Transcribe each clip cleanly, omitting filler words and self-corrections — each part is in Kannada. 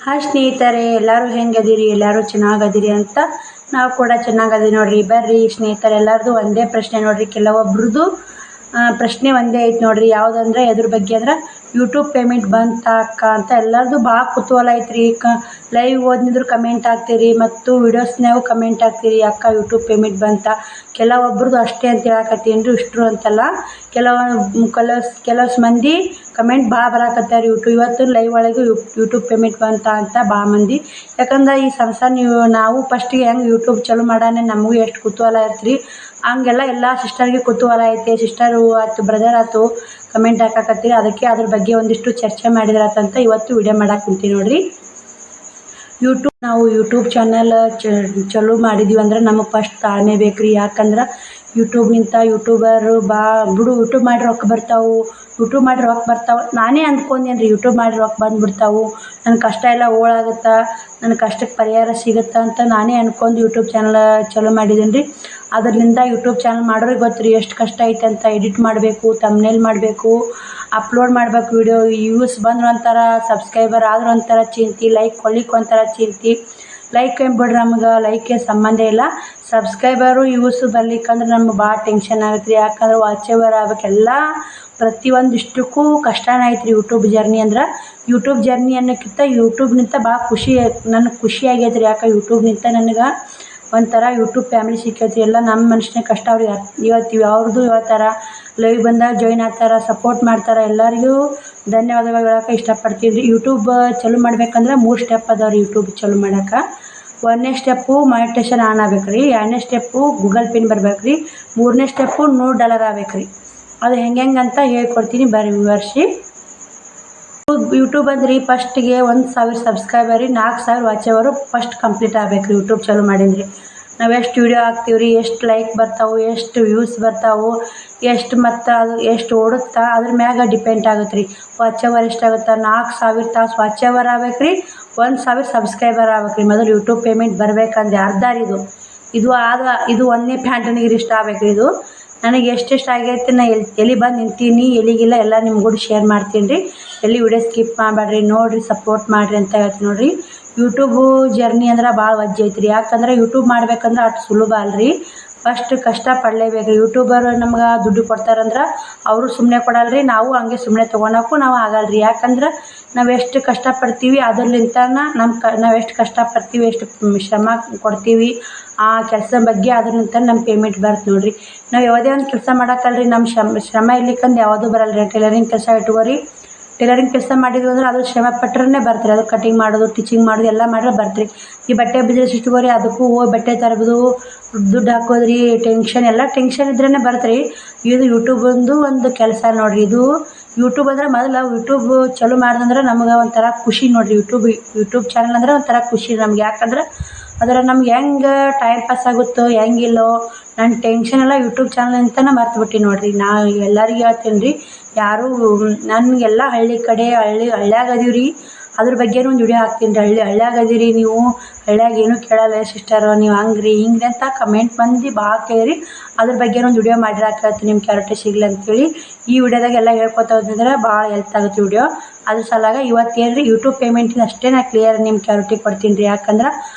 ಹಾಯ್ ಸ್ನೇಹಿತರೆ, ಎಲ್ಲರೂ ಹೆಂಗದಿರಿ? ಎಲ್ಲರೂ ಚೆನ್ನಾಗದಿರಿ ಅಂತ ನಾವು ಕೂಡ ಚೆನ್ನಾಗದೀವಿ ನೋಡ್ರಿ. ಬರ್ರಿ ಸ್ನೇಹಿತರೆ, ಎಲ್ಲರದು ಒಂದೇ ಪ್ರಶ್ನೆ ನೋಡ್ರಿ. ಕೆಲವೊಬ್ರದ್ದು ಪ್ರಶ್ನೆ ಒಂದೇ ಐತೆ ನೋಡ್ರಿ. ಯಾವುದಂದ್ರೆ ಎದ್ರ ಬಗ್ಗೆ ಅಂದ್ರೆ ಯೂಟ್ಯೂಬ್ ಪೇಮೆಂಟ್ ಬಂತ ಅಕ್ಕ ಅಂತ ಎಲ್ಲರದು ಭಾಳ ಕುತೂಹಲ ಐತ್ರಿ. ಲೈವ್ ಓದಿದ್ರು ಕಮೆಂಟ್ ಹಾಕ್ತೀರಿ ಮತ್ತು ವಿಡಿಯೋಸ್ನಾಗೂ ಕಮೆಂಟ್ ಹಾಕ್ತೀರಿ, ಅಕ್ಕ ಯೂಟ್ಯೂಬ್ ಪೇಮೆಂಟ್ ಬಂತ. ಕೆಲವೊಬ್ರದ್ದು ಅಷ್ಟೇ ಅಂತ ಹೇಳಕತ್ತೀನಿ, ಇಷ್ಟರು ಅಂತಲ್ಲ. ಕೆಲವು ಮಂದಿ ಕಮೆಂಟ್ ಭಾಳ ಬರಾಕತ್ತಾರೆ. ಇವತ್ತು ಲೈವ್ ಒಳಗೆ ಯೂಟ್ಯೂಬ್ ಪೇಮೆಂಟ್ ಬಂತ ಅಂತ ಭಾಳ ಮಂದಿ. ಯಾಕಂದ್ರೆ ಈ ನೀವು ನಾವು ಫಸ್ಟಿಗೆ ಹೆಂಗೆ ಯೂಟ್ಯೂಬ್ ಚಾಲೂ ಮಾಡಾನೆ ನಮಗೂ ಎಷ್ಟು ಕುತೂಹಲ ಇರ್ತ್ರಿ, ಹಂಗೆಲ್ಲ ಎಲ್ಲ ಸಿಸ್ಟರ್ಗೆ ಕುತೂಹಲ ಐತೆ. ಸಿಸ್ಟರು ಆಯ್ತು, ಬ್ರದರ್ ಆಯ್ತು, ಕಮೆಂಟ್ ಹಾಕಾಕತ್ತೀರಿ. ಅದಕ್ಕೆ ಅದ್ರ ಬಗ್ಗೆ ಒಂದಿಷ್ಟು ಚರ್ಚೆ ಮಾಡಿದ್ರಾತಂತ ಇವತ್ತು ವಿಡಿಯೋ ಮಾಡಕ್ಕೆ ಕುಂತೀನಿ ನೋಡ್ರಿ. ನಾವು ಯೂಟ್ಯೂಬ್ ಚಾನಲ್ ಚಾಲೂ ಮಾಡಿದ್ವಿ ಅಂದ್ರೆ ನಮಗೆ ಫಸ್ಟ್ ತಾಳ್ಮೆ ಬೇಕ್ರಿ. ಯಾಕಂದ್ರೆ ಯೂಟ್ಯೂಬ್ನಿಂದ ಯೂಟ್ಯೂಬರು ಬಿಡು ಯೂಟ್ಯೂಬ್ ಮಾಡಿ ರೊಕ್ಕ ಬರ್ತಾವೆ ನಾನೇ ಅಂದ್ಕೊಂಡೇನು ರೀ. ಯೂಟ್ಯೂಬ್ ಮಾಡಿ ರೊಕ್ಕ ಬಂದುಬಿಡ್ತಾವೆ, ನನ್ನ ಕಷ್ಟ ಎಲ್ಲ ಓಳಾಗುತ್ತಾ, ನನ್ನ ಕಷ್ಟಕ್ಕೆ ಪರಿಹಾರ ಸಿಗುತ್ತಾ ಅಂತ ನಾನೇ ಅಂದ್ಕೊಂಡು ಯೂಟ್ಯೂಬ್ ಚಾನಲ್ ಚಾಲೂ ಮಾಡಿದ್ದೀನಿ ರೀ. ಅದರಿಂದ ಯೂಟ್ಯೂಬ್ ಚಾನಲ್ ಮಾಡೋರಿಗೆ ಗೊತ್ತು ರೀ ಎಷ್ಟು ಕಷ್ಟ ಐತೆ ಅಂತ. ಎಡಿಟ್ ಮಾಡಬೇಕು, ಥಂಬ್ನೇಲ್ ಮಾಡಬೇಕು, ಅಪ್ಲೋಡ್ ಮಾಡಬೇಕು ವಿಡಿಯೋ. ವ್ಯೂಸ್ ಬಂದ್ರೆ ಒಂಥರ, ಸಬ್ಸ್ಕ್ರೈಬರ್ ಆದ್ರೆ ಒಂಥರ ಚಿಂತೆ, ಲೈಕ್ ಕೊಡ್ಲಿಕ್ಕೆ ಒಂಥರ ಚಿಂತೆ. ಲೈಕ್ ಬಿಡ್ರಿ, ನಮ್ಗೆ ಲೈಕ್ಗೆ ಸಂಬಂಧ ಇಲ್ಲ. ಸಬ್ಸ್ಕ್ರೈಬರು ವ್ಯೂಸು ಬರ್ಲಿಕ್ಕಂದ್ರೆ ನಮ್ಗೆ ಭಾಳ ಟೆನ್ಷನ್ ಆಗುತ್ತೆ ರೀ. ಯಾಕಂದ್ರೆ ವಾಚ್ ಅವರ್ ಆಗಬೇಕೆಲ್ಲ, ಪ್ರತಿಯೊಂದಿಷ್ಟಕ್ಕೂ ಕಷ್ಟನೇ ಐತೆ ರೀ ಯೂಟ್ಯೂಬ್ ಜರ್ನಿ ಅಂದ್ರೆ. ಯೂಟ್ಯೂಬ್ ಜರ್ನಿ ಅನ್ನೋಕ್ಕಿಂತ ಯೂಟ್ಯೂಬ್ನಿಂದ ಭಾಳ ನನಗೆ ಖುಷಿ ಆಗೈತೆ ರೀ. ಯಾಕೆ ಯೂಟ್ಯೂಬ್ನಿಂದ ನನಗೆ ಒಂಥರ ಯೂಟ್ಯೂಬ್ ಫ್ಯಾಮಿಲಿ ಸಿಕ್ಕೈತಿ. ಎಲ್ಲ ನಮ್ಮ ಮನುಷ್ಯನ ಕಷ್ಟ ಅವ್ರಿಗೆ ಹೇಳ್ತೀವಿ, ಅವ್ರದ್ದು ಹೇಳ್ತಾರೆ, ಲೈವ್ ಬಂದಾಗ ಜಾಯ್ನ್ ಆಗ್ತಾರೆ, ಸಪೋರ್ಟ್ ಮಾಡ್ತಾರೆ. ಎಲ್ಲರಿಗೂ ಧನ್ಯವಾದಗಳು ಹೇಳೋಕೆ ಇಷ್ಟಪಡ್ತೀನಿ ರೀ. ಯೂಟ್ಯೂಬ್ ಚಾಲೂ ಮಾಡ್ಬೇಕಂದ್ರೆ 3 ಸ್ಟೆಪ್ ಅದಾವೆ ರೀ ಯೂಟ್ಯೂಬ್ ಚಾಲೂ ಮಾಡೋಕೆ. 1ನೇ ಸ್ಟೆಪ್ಪು ಮಾನಿಟೇಷನ್ ಆನ್ ಆಗ್ಬೇಕು ರೀ. 2ನೇ ಸ್ಟೆಪ್ಪು ಗೂಗಲ್ ಪಿನ್ ಬರ್ಬೇಕು ರೀ. 3ನೇ ಸ್ಟೆಪ್ಪು $100 ಆಗ್ಬೇಕು ರೀ. ಅದು ಹೆಂಗೆ ಅಂತ ಹೇಳ್ಕೊಡ್ತೀನಿ ಬರ್ರಿ ವಿವರಿಸಿ. ಯೂಟ್ಯೂಬ್ ಅಂದ್ರೆ ಫಸ್ಟಿಗೆ 1000 ಸಬ್ಸ್ಕ್ರೈಬರ್ ರೀ, 4000 ವಾಚ್ ಅವರು ಫಸ್ಟ್ ಕಂಪ್ಲೀಟ್ ಆಗ್ಬೇಕು ರೀ. ಯೂಟ್ಯೂಬ್ ಚಾಲೂ ಮಾಡಿದ್ರಿ ನಾವು ಎಷ್ಟು ವಿಡಿಯೋ ಹಾಕ್ತೀವಿ ರೀ, ಎಷ್ಟು ಲೈಕ್ ಬರ್ತಾವೆ, ಎಷ್ಟು ವ್ಯೂಸ್ ಬರ್ತಾವೆ, ಮತ್ತು ಅದು ಎಷ್ಟು ಓಡುತ್ತಾ ಅದ್ರ ಮ್ಯಾಗ ಡಿಪೆಂಡ್ ಆಗುತ್ತೆ ರೀ. ವಾಚ್ ಅವರ್ ಎಷ್ಟಾಗುತ್ತೆ, 4000 ತಾಸು ವಾಚ್ ಅವರ್ ಆಗ್ಬೇಕು ರೀ, 1000 ಸಬ್ಸ್ಕ್ರೈಬರ್ ಆಗ್ಬೇಕು ರೀ. ಮೊದಲು ಯೂಟ್ಯೂಬ್ ಪೇಮೆಂಟ್ ಬರಬೇಕಂದ್ರೆ ಅರ್ಧ ರೀ ಇದು 1ನೇ ಪ್ಯಾಂಟನಿಗೆ ಇಷ್ಟ ಆಗ್ಬೇಕು ರೀ. ಇದು ನನಗೆ ಎಷ್ಟೆಷ್ಟು ಆಗೈತೆ, ನಾ ಎಲ್ಲಿ ಬಂದು ನಿಂತೀನಿ, ಎಲ್ಲಿಗಿಲ್ಲ ಎಲ್ಲ ನಿಮ್ಗೂ ಶೇರ್ ಮಾಡ್ತೀನಿ ರೀ. ಎಲ್ಲಿ ವಿಡಿಯೋ ಸ್ಕಿಪ್ ಮಾಡಬೇಡ್ರಿ, ನೋಡಿರಿ, ಸಪೋರ್ಟ್ ಮಾಡಿರಿ ಅಂತ ಹೇಳ್ತೀನಿ ನೋಡಿರಿ. ಯೂಟ್ಯೂಬು ಜರ್ನಿ ಅಂದ್ರೆ ಭಾಳ ವಜ್ಜೆ ಐತ್ರಿ. ಯಾಕಂದ್ರೆ ಯೂಟ್ಯೂಬ್ ಮಾಡ್ಬೇಕಂದ್ರೆ ಅಷ್ಟು ಸುಲಭ ಅಲ್ರಿ. ಫಸ್ಟ್ ಕಷ್ಟ ಪಡಲೇಬೇಕು ರೀ. ಯೂಟ್ಯೂಬರ್ ನಮ್ಗೆ ದುಡ್ಡು ಕೊಡ್ತಾರಂದ್ರೆ ಅವರು ಸುಮ್ಮನೆ ಕೊಡಲ್ರಿ, ನಾವು ಹಂಗೆ ಸುಮ್ಮನೆ ತೊಗೊಳಕ್ಕೂ ನಾವು ಆಗಲ್ರಿ. ಯಾಕಂದ್ರೆ ನಾವು ಎಷ್ಟು ಕಷ್ಟಪಡ್ತೀವಿ ಅದರ್ಲಿಂತ ನಾವು ಎಷ್ಟು ಕಷ್ಟಪಡ್ತೀವಿ, ಎಷ್ಟು ಶ್ರಮ ಕೊಡ್ತೀವಿ ಆ ಕೆಲಸ ಬಗ್ಗೆ, ಅದರಿಂದ ನಮ್ಮ ಪೇಮೆಂಟ್ ಬರುತ್ತೆ ನೋಡಿರಿ. ನಾವು ಯಾವುದೇ ಒಂದು ಕೆಲಸ ಮಾಡೋಕ್ಕಲ್ರಿ, ನಮ್ಮ ಶ್ರಮ ಇರ್ಲಿಕ್ಕಂದು ಯಾವುದೂ ಬರಲ್ರಿ. ಟೈಲರಿಂಗ್ ಕೆಲಸ ಇಟ್ಕೋರಿ, ಟೈಲರಿಂಗ್ ಕೆಲಸ ಮಾಡಿದ್ವಿ ಅಂದ್ರೆ ಅದು ಶ್ರಮ ಪಟ್ಟರೆ ಬರ್ತೀರಿ. ಅದು ಕಟಿಂಗ್ ಮಾಡೋದು, ಸ್ಟಿಚಿಂಗ್ ಮಾಡೋದು ಎಲ್ಲ ಮಾಡಿದ್ರೆ ಬರ್ತೀರಿ. ಈ ಬಟ್ಟೆ ಬಿಸ್ನೆಸ್ ಇಟ್ಕೋರಿ, ಅದಕ್ಕೂ ಹೋಗಿ ಬಟ್ಟೆ ತರೋದು, ದುಡ್ಡು ಹಾಕೋದ್ರಿ, ಎಲ್ಲ ಟೆನ್ಷನ್ ಇದ್ರೇ ಬರ್ತೀರಿ. ಇದು ಯೂಟ್ಯೂಬಂದು ಒಂದು ಕೆಲಸ ನೋಡಿರಿ. ಇದು ಯೂಟ್ಯೂಬ್ ಅಂದ್ರೆ ಮೊದಲು ಯೂಟ್ಯೂಬ್ ಚಾಲೂ ಮಾಡ್ದಂದ್ರೆ ನಮ್ಗೆ ಒಂಥರ ಖುಷಿ ನೋಡಿರಿ. ಯೂಟ್ಯೂಬ್ ಚಾನಲ್ ಅಂದ್ರೆ ಒಂಥರ ಖುಷಿ ನಮ್ಗೆ. ಯಾಕಂದ್ರೆ ಅದರ ನಮ್ಗೆ ಹೆಂಗೆ ಟೈಮ್ ಪಾಸ್ ಆಗುತ್ತೋ ಹೆಂಗಿಲ್ಲೋ ನನ್ನ ಟೆನ್ಷನ್ ಎಲ್ಲ ಯೂಟ್ಯೂಬ್ ಚಾನಲ್ ಅಂತಲೇ ಮರ್ತುಬಿಟ್ಟು ನೋಡಿರಿ. ನಾ ಎಲ್ಲರಿಗೂ ಹೇಳ್ತೀನಿ ರೀ, ಯಾರು ನನಗೆಲ್ಲ ಹಳ್ಳಿ ಕಡೆ ಹಳ್ಳ್ಯಾಗ ಅದೀವಿ ರೀ, ಅದ್ರ ಬಗ್ಗೆನೂ ಒಂದು ವಿಡಿಯೋ ಹಾಕ್ತೀನಿ ರೀ. ಹಳ್ಳ್ಯಾಗ ಅದೀರಿ ನೀವು, ಹಳ್ಳ್ಯಾಗ ಏನೂ ಕೇಳಲ್ಲ ಸಿಸ್ಟರು, ನೀವು ಹಂಗ್ರಿ ಹಿಂಗೆ ಅಂತ ಕಮೆಂಟ್ ಮಂದಿ ಭಾಳ ಕೇಳಿ ಅದ್ರ ಬಗ್ಗೆನೂ ಒಂದು ವಿಡಿಯೋ ಮಾಡಿರಾಕತ್ತೀನಿ ನಿಮ್ಮ ಕ್ಯಾರೆಕ್ಟರ್ ಸಿಗಲಿ ಅಂತೇಳಿ. ಈ ವಿಡಿಯೋದಾಗ ಎಲ್ಲ ಹೇಳ್ಕೊತಾ ಹೋದ್ರೆ ಭಾಳ ಹೆಲ್ಪ್ ಆಗುತ್ತೆ ವಿಡಿಯೋ. ಅದ್ರ ಸಲುವಾಗಿ ಇವತ್ತೇನು ರೀ ಯೂಟ್ಯೂಬ್ ಪೇಮೆಂಟಿನ ಅಷ್ಟೇ ನಾ ಕ್ಲಿಯರ್ ನಿಮ್ಮ ಕ್ಯಾರೆಕ್ಟಿ ಕೊಡ್ತೀನಿ ರೀ. ಯಾಕಂದ್ರೆ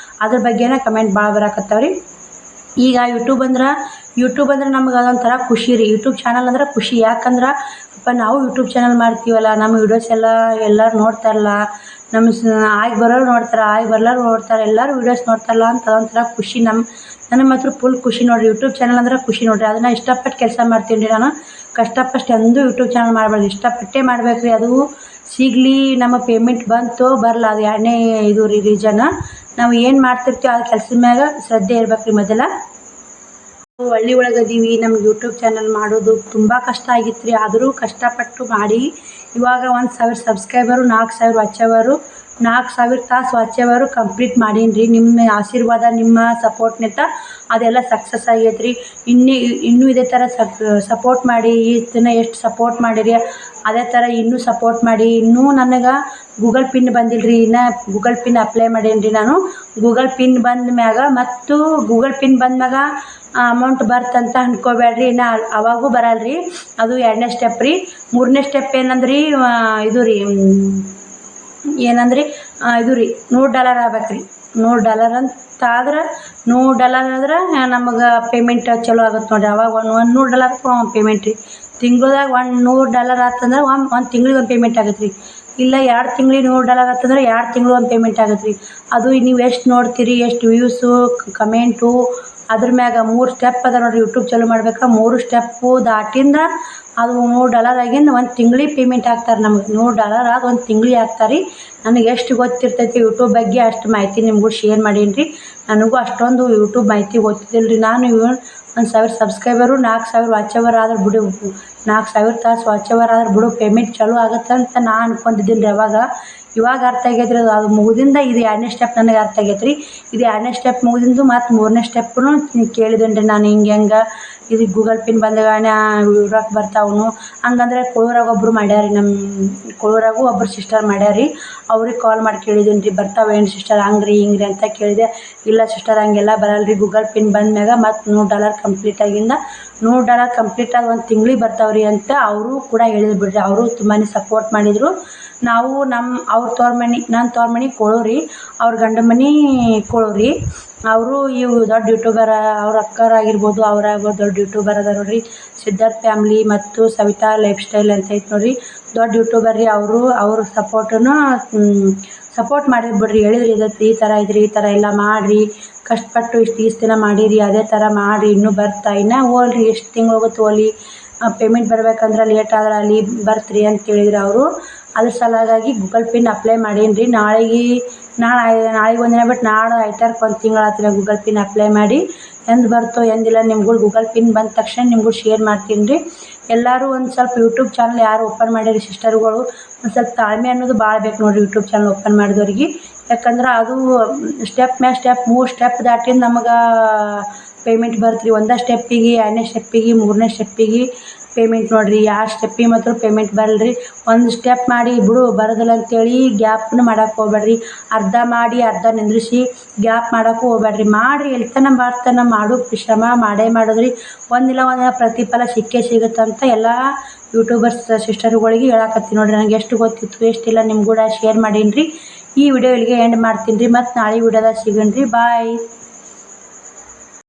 ಅದ್ರ ಬಗ್ಗೆನೇ ಕಮೆಂಟ್ ಭಾಳ ಬರಾಕತ್ತಾವ ರೀ. ಈಗ ಯೂಟ್ಯೂಬ್ ಅಂದ್ರೆ ನಮ್ಗೆ ಅದೊಂಥರ ಖುಷಿ ರೀ. ಯೂಟ್ಯೂಬ್ ಚಾನಲ್ ಅಂದ್ರೆ ಖುಷಿ. ಯಾಕಂದ್ರೆ ನಾವು ಯೂಟ್ಯೂಬ್ ಚಾನಲ್ ಮಾಡ್ತೀವಲ್ಲ, ನಮ್ಮ ವೀಡಿಯೋಸ್ ಎಲ್ಲರೂ ನೋಡ್ತಾರಲ್ಲ, ಆಗಿ ಬರೋರು ನೋಡ್ತಾರೆ, ಆಗಿ ಬರ್ಲಾರು ನೋಡ್ತಾರೆ, ಎಲ್ಲರೂ ವೀಡಿಯೋಸ್ ನೋಡ್ತಾರಲ್ಲ ಅಂತ ಅದೊಂಥರ ಖುಷಿ. ನನಗೆ ಮಾತ್ರ ಫುಲ್ ಖುಷಿ ನೋಡಿರಿ. ಯೂಟ್ಯೂಬ್ ಚಾನಲ್ ಅಂದ್ರೆ ಖುಷಿ ನೋಡಿರಿ. ಅದನ್ನು ಇಷ್ಟಪಟ್ಟು ಕೆಲಸ ಮಾಡ್ತೀನಿ ರೀ ನಾನು. ಕಷ್ಟಪಟ್ಟು ಎಂದೂ ಯೂಟ್ಯೂಬ್ ಚಾನಲ್ ಮಾಡಬಾರ್ದು, ಇಷ್ಟಪಟ್ಟೇ ಮಾಡ್ಬೇಕು ರೀ. ಅದು ಸಿಗಲಿ, ನಮ್ಮ ಪೇಮೆಂಟ್ ಬಂತು ಬರಲ್ಲ, ಅದು 2ನೇ ಇದು ರೀಸನ್. ನಾವು ಏನು ಮಾಡ್ತಿರ್ತೀವಿ ಆ ಕೆಲಸದ ಮ್ಯಾಗ ಶ್ರದ್ಧೆ ಇರ್ಬೇಕು ರೀ. ಮೊದಲ ನಾವು ಹಳ್ಳಿ ಒಳಗೆ ಅದೀವಿ, ನಮ್ಗೆ ಯೂಟ್ಯೂಬ್ ಚಾನಲ್ ಮಾಡೋದು ತುಂಬ ಕಷ್ಟ ಆಗಿತ್ತು ರೀ. ಆದರೂ ಕಷ್ಟಪಟ್ಟು ಮಾಡಿ ಇವಾಗ 1000 ಸಬ್ಸ್ಕ್ರೈಬರು, 4000 ವಾಚ್ ಅವರು, 4000 ತಾಸು ವಾಚ್ ಅವರು ಕಂಪ್ಲೀಟ್ ಮಾಡೀನಿ ರೀ. ನಿಮ್ಮ ಆಶೀರ್ವಾದ, ನಿಮ್ಮ ಸಪೋರ್ಟ್ನಿಂದ ಅದೆಲ್ಲ ಸಕ್ಸಸ್ ಆಗೈತೆ ರೀ. ಇನ್ನೂ ಇದೇ ಥರ ಸಪೋರ್ಟ್ ಮಾಡಿ. ಈ ದಿನ ಎಷ್ಟು ಸಪೋರ್ಟ್ ಮಾಡಿರಿ ಅದೇ ಥರ ಇನ್ನೂ ಸಪೋರ್ಟ್ ಮಾಡಿ. ಇನ್ನೂ ನನಗೆ ಗೂಗಲ್ ಪಿನ್ ಬಂದಿಲ್ಲ ರೀ, ಇನ್ನು ಗೂಗಲ್ ಪಿನ್ ಅಪ್ಲೈ ಮಾಡೀನಿ ರೀ ನಾನು. ಗೂಗಲ್ ಪಿನ್ ಬಂದ ಮ್ಯಾಗ ಮತ್ತು ಗೂಗಲ್ ಪಿನ್ ಬಂದ ಮ್ಯಾಗ ಅಮೌಂಟ್ ಬರ್ತಂತ ಅಂದ್ಕೋಬೇಡ್ರಿ, ಇನ್ನು ಅವಾಗೂ ಬರಲ್ಲ ರೀ. ಅದು 2ನೇ ಸ್ಟೆಪ್ ರೀ. 3ನೇ ಸ್ಟೆಪ್ ಏನಂದ್ರಿ, ಇದು ರೀ ಏನಂದ್ರಿ ಇದು ರೀ $100 ಆಗ್ಬೇಕು ರೀ. $100 ಅಂತ ಆದ್ರೆ $100 ಆದ್ರೆ ನಮಗೆ ಪೇಮೆಂಟ್ ಚಲೋ ಆಗುತ್ತೆ ನೋಡಿರಿ. ಅವಾಗ ಒಂದು $100 ಪೇಮೆಂಟ್ ರೀ. ತಿಂಗ್ಳದಾಗ $100 ಆತಂದ್ರೆ ಒಂದು ತಿಂಗ್ಳಿಗೆ ಒಂದು ಪೇಮೆಂಟ್ ಆಗತ್ತೆ ರೀ. ಇಲ್ಲ 2 ತಿಂಗ್ಳಿಗೆ $100 ಆತಂದ್ರೆ 2 ತಿಂಗ್ಳು ಒಂದು ಪೇಮೆಂಟ್ ಆಗತ್ತೆ ರೀ. ಅದು ನೀವು ಎಷ್ಟು ನೋಡ್ತೀರಿ, ಎಷ್ಟು ವ್ಯೂಸು, ಕಮೆಂಟು, ಅದ್ರ ಮ್ಯಾಗ 3 ಸ್ಟೆಪ್ ಅದ ನೋಡಿರಿ. ಯೂಟ್ಯೂಬ್ ಚಾಲೂ ಮಾಡ್ಬೇಕಾ 3 ಸ್ಟೆಪ್ಪು ದಾಟಿಂದ ಅದು $100 ಆಗಿಂದ ಒಂದು ತಿಂಗ್ಳಿಗೆ ಪೇಮೆಂಟ್ ಹಾಕ್ತಾರೆ ನಮಗೆ. $100 ಆದ ಒಂದು ತಿಂಗ್ಳಿಗೆ ಹಾಕ್ತಾರೆ ರೀ. ನನಗೆ ಎಷ್ಟು ಗೊತ್ತಿರ್ತೈತಿ ಯೂಟ್ಯೂಬ್ ಬಗ್ಗೆ ಅಷ್ಟು ಮಾಹಿತಿ ನಿಮಗೂ ಶೇರ್ ಮಾಡೀನಿ ರೀ. ನನಗೂ ಅಷ್ಟೊಂದು ಯೂಟ್ಯೂಬ್ ಮಾಹಿತಿ ಗೊತ್ತಿದ್ದಿಲ್ಲ ರೀ. ನಾನು 1,000 ಸಬ್ಸ್ಕ್ರೈಬರು 4,000 ವಾಚ್ ಅವರ್ ಆದ್ರೆ ಬಿಡು, 4,000 ತಾಸು ವಾಚ್ ಅವರ್ ಆದ್ರೆ ಬಿಡು ಪೇಮೆಂಟ್ ಚಲೋ ಆಗುತ್ತೆ ಅಂತ ನಾನು ಅನ್ಕೊಂಡಿದ್ದೀನಿ ರೀ ಅವಾಗ. ಇವಾಗ ಅರ್ಥ ಆಗೈತೆ ರೀ. ಅದು ಮುಗಿದಿಂದ ಇದು 2ನೇ ಸ್ಟೆಪ್ ನನಗೆ ಅರ್ಥ ಆಗೈತೆ ರೀ. ಇದು 2ನೇ ಸ್ಟೆಪ್ ಮುಗಿದಿಂದು ಮತ್ತು 3ನೇ ಸ್ಟೆಪ್ಪನ್ನು ಕೇಳಿದ್ದೇನೆ ರೀ ನಾನು. ಹೆಂಗೆ ಇದು ಗೂಗಲ್ ಪಿನ್ ಬಂದಗಾನೆ ರೊಕ್ಕ ಬರ್ತಾವನು ಹಂಗಂದ್ರೆ ಕೊಳೂರಾಗ ಒಬ್ಬರು ಮಾಡ್ಯಾರ ನಮ್ಮ ಕೊಳೂರಾಗೂ ಒಬ್ಬರು ಸಿಸ್ಟರ್ ಮಾಡ್ಯಾರ ರೀ. ಅವ್ರಿಗೆ ಕಾಲ್ ಮಾಡಿ ಕೇಳಿದ್ದೀನಿ ರೀ, ಬರ್ತಾವೇನು ಸಿಸ್ಟರ್ ಹಂಗ್ರಿ ಹಿಂಗ್ರಿ ಅಂತ ಕೇಳಿದೆ. ಇಲ್ಲ ಸಿಸ್ಟರ್ ಹಂಗೆಲ್ಲ ಬರಲ್ಲ ರೀ, ಗೂಗಲ್ ಪಿನ್ ಬಂದ್ಮ್ಯಾಗ ಮತ್ತು $100 ಕಂಪ್ಲೀಟ್ ಆಗಿಂದ $100 ಕಂಪ್ಲೀಟ್ ಆಗಿ ಒಂದು ತಿಂಗ್ಳಿಗೆ ಬರ್ತಾವ್ರಿ ಅಂತ ಅವರು ಕೂಡ ಹೇಳಿದ್ರು ಬಿಡ್ರಿ. ಅವರು ತುಂಬಾ ಸಪೋರ್ಟ್ ಮಾಡಿದರು. ನಾವು ಅವ್ರ ತವ್ರ ಮನೆ, ನನ್ನ ತವ್ರ ಮನೆ ಕೊಳೂರು ರೀ, ಅವ್ರ ಗಂಡನ ಮನೆ ಕೊಳೂರು ರೀ. ಅವರು ಇವು ದೊಡ್ಡ ಯೂಟ್ಯೂಬರ್, ಅವ್ರ ಅಕ್ಕರಾಗಿರ್ಬೋದು, ಅವರಾಗ್ಬೋದು ದೊಡ್ಡ ಯೂಟ್ಯೂಬರ್ ಅದ ನೋಡಿರಿ. ಸಿದ್ಧಾರ್ಥ್ ಫ್ಯಾಮ್ಲಿ ಮತ್ತು ಸವಿತಾ ಲೈಫ್ ಸ್ಟೈಲ್ ಅಂತ ಐತೆ ನೋಡಿರಿ, ದೊಡ್ಡ ಯೂಟ್ಯೂಬರ್ ರೀ ಅವರು. ಅವ್ರ ಸಪೋರ್ಟ್ ಮಾಡಿದ್ರು ಬಿಡ್ರಿ. ಹೇಳಿದ್ರಿ ಇದಕ್ಕೆ ಈ ಥರ ಇದ್ರಿ, ಈ ಥರ ಎಲ್ಲ ಮಾಡಿರಿ, ಕಷ್ಟಪಟ್ಟು ಇಷ್ಟು ದಿನ ಮಾಡಿರಿ, ಅದೇ ಥರ ಮಾಡಿರಿ, ಇನ್ನೂ ಇನ್ನೂ ಹೋಲ್ರಿ, ಎಷ್ಟು ತಿಂಗಳು ಹೋಗುತ್ತೆ ಹೋಲಿ, ಪೇಮೆಂಟ್ ಬರ್ಬೇಕಂದ್ರೆ ಲೇಟ್ ಆದ್ರೆ ಅಲ್ಲಿ ಬರ್ತ್ರಿ ಅಂತ ಹೇಳಿದ್ರು ಅವರು. ಅದ್ರ ಸಲುವಾಗಿ ಗೂಗಲ್ ಪಿನ್ ಅಪ್ಲೈ ಮಾಡೀನಿ ರೀ. ನಾಳೆಗೆ ಒಂದಿನ ಬಿಟ್ಟು ನಾಳೆ ಐತಾರಕ್ಕೆ ಒಂದು ತಿಂಗಳು ಆಯ್ತು ಗೂಗಲ್ ಪಿನ್ ಅಪ್ಲೈ ಮಾಡಿ. ಎಂದು ಬರ್ತೋ ಎಂದಿಲ್ಲ ನಿಮ್ಗಳು ಗೂಗಲ್ ಪಿನ್ ಬಂದ ತಕ್ಷಣ ನಿಮ್ಗೂ ಶೇರ್ ಮಾಡ್ತೀನಿ ರೀ. ಎಲ್ಲರೂ ಒಂದು ಸ್ವಲ್ಪ ಯೂಟ್ಯೂಬ್ ಚಾನಲ್ ಯಾರು ಓಪನ್ ಮಾಡಿರಿ ಸಿಸ್ಟರ್ಗಳು, ಒಂದು ಸ್ವಲ್ಪ ತಾಳ್ಮೆ ಅನ್ನೋದು ಭಾಳ ಬೇಕು ನೋಡಿರಿ ಯೂಟ್ಯೂಬ್ ಚಾನಲ್ ಓಪನ್ ಮಾಡಿದವ್ರಿಗೆ. ಯಾಕಂದ್ರೆ ಅದು ಸ್ಟೆಪ್ ಮ್ಯಾಗ ಸ್ಟೆಪ್ 3 ಸ್ಟೆಪ್ ದಾಟಿಂದ ನಮಗೆ ಪೇಮೆಂಟ್ ಬರ್ತ್ರಿ. 1ನೇ ಸ್ಟೆಪ್ಪಿಗೆ, 2ನೇ ಸ್ಟೆಪ್ಪಿಗೆ, 3ನೇ ಸ್ಟೆಪ್ಪಿಗೆ ಪೇಮೆಂಟ್ ನೋಡಿರಿ. 2 ಸ್ಟೆಪ್ಪಿಗೆ ಮಾತ್ರ ಪೇಮೆಂಟ್ ಬರಲ್ರಿ. ಒಂದು ಸ್ಟೆಪ್ ಮಾಡಿ ಬಿಡು ಬರೋದಿಲ್ಲ ಅಂತೇಳಿ ಗ್ಯಾಪ್ನ ಮಾಡೋಕೆ ಹೋಗ್ಬೇಡ್ರಿ. ಅರ್ಧ ಮಾಡಿ ಅರ್ಧ ನಿಂದ್ರಿಸಿ ಗ್ಯಾಪ್ ಮಾಡೋಕ್ಕೂ ಹೋಗ್ಬೇಡ್ರಿ. ಮಾಡಿರಿ, ಎಲ್ತನ ಮಾಡ್ತಾನೆ ಮಾಡು, ಶ್ರಮ ಮಾಡೋದ್ರಿ. ಒಂದಿಲ್ಲ ಒಂದಿನ ಪ್ರತಿಫಲ ಸಿಕ್ಕೇ ಸಿಗುತ್ತಂತ ಎಲ್ಲ ಯೂಟ್ಯೂಬರ್ಸ್ ಸಿಸ್ಟರ್ಗಳಿಗೆ ಹೇಳಕತ್ತೀನಿ ನೋಡಿರಿ. ನನಗೆ ಎಷ್ಟು ಗೊತ್ತಿತ್ತು ಎಷ್ಟಿಲ್ಲ ನಿಮ್ಗೆ ಕೂಡ ಶೇರ್ ಮಾಡೀನಿ ರೀ. ಈ ವಿಡಿಯೋ ಇಲ್ಲಿಗೆ ಎಂಡ್ ಮಾಡ್ತೀನಿ ರೀ. ಮತ್ತು ನಾಳೆ ವಿಡಿಯೋದಾಗ ಸಿಗೋಣ ರೀ. ಬಾಯ್.